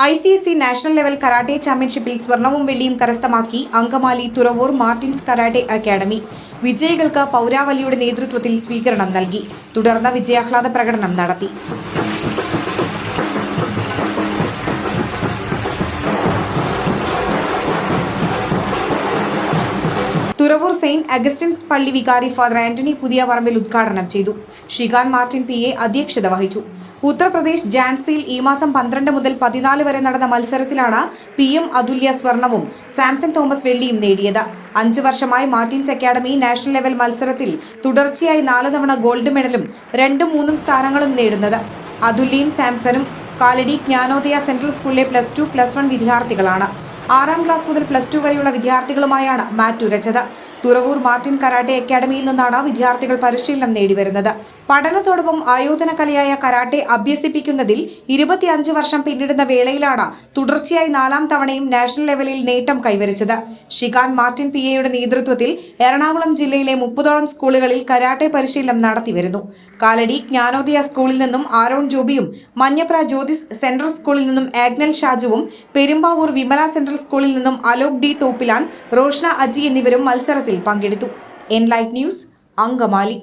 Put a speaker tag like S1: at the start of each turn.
S1: ICSE national level karate ചാമ്പ്യൻഷിപ്പിൽ സ്വർണവും വെള്ളിയും കരസ്ഥമാക്കി Angamaly Thuravoor Martins karate academy. വിജയികൾക്ക് പൗരാവലിയുടെ നേതൃത്വത്തിൽ സ്വീകരണം നൽകി. തുടർന്ന് വിജയാഹ്ലാദ പ്രകടനം നടത്തി. തുറവൂർ സെയിന്റ് അഗസ്റ്റിൻസ് പള്ളി വികാരി ഫാദർ ആന്റണി പുതിയ പറമ്പിൽ ഉദ്ഘാടനം ചെയ്തു. ഷിഗാൻ മാർട്ടിൻ PA അധ്യക്ഷത വഹിച്ചു. ഉത്തർപ്രദേശ് ജാൻസിയിൽ ഈ മാസം 12 മുതൽ 14 വരെ നടന്ന മത്സരത്തിലാണ് PM അതുല്യ സ്വർണവും സാംസൺ തോമസ് വെള്ളിയും നേടിയത്. 5 വർഷമായി മാർട്ടിൻസ് അക്കാദമി നാഷണൽ ലെവൽ മത്സരത്തിൽ തുടർച്ചയായി 4 തവണ ഗോൾഡ് മെഡലും 2ഉം 3ഉം സ്ഥാനങ്ങളും നേടുന്നത്. അതുല്യയും സാംസണും കാലടി ജ്ഞാനോദയ സെൻട്രൽ സ്കൂളിലെ +2, +1 വിദ്യാർത്ഥികളാണ്. 6ാം ക്ലാസ് മുതൽ +2 വരെയുള്ള വിദ്യാർത്ഥികളുമായാണ് മാറ്റുരച്ചത്. തുറവൂർ മാർട്ടിൻ കരാട്ടെ അക്കാദമിയിൽ നിന്നാണ് വിദ്യാർത്ഥികൾ പരിശീലനം നേടിവരുന്നത്. പഠനത്തോടൊപ്പം ആയോധന കലയായ കരാട്ടെ അഭ്യസിപ്പിക്കുന്നതിൽ 25 വർഷം പിന്നിടുന്ന വേളയിലാണ് തുടർച്ചയായി 4ാം തവണയും നാഷണൽ ലെവലിൽ നേട്ടം കൈവരിച്ചത്. ഷിഗാൻ മാർട്ടിൻ PAയുടെ നേതൃത്വത്തിൽ എറണാകുളം ജില്ലയിലെ 30ഓളം സ്കൂളുകളിൽ കരാട്ടെ പരിശീലനം നടത്തിവരുന്നു. കാലടി ജ്ഞാനോദയ സ്കൂളിൽ നിന്നും ആരോൺ ജോബിയും, മഞ്ഞപ്ര ജ്യോതിസ് സെൻട്രൽ സ്കൂളിൽ നിന്നും ആഗ്നൽ ഷാജുവും, പെരുമ്പാവൂർ വിമല സെൻട്രൽ സ്കൂളിൽ നിന്നും അലോക് D തോപ്പിലാൻ, റോഷ്ന അജി എന്നിവരും മത്സരത്തിൽ പങ്കെടുത്തു. Enlight news, Angamaly.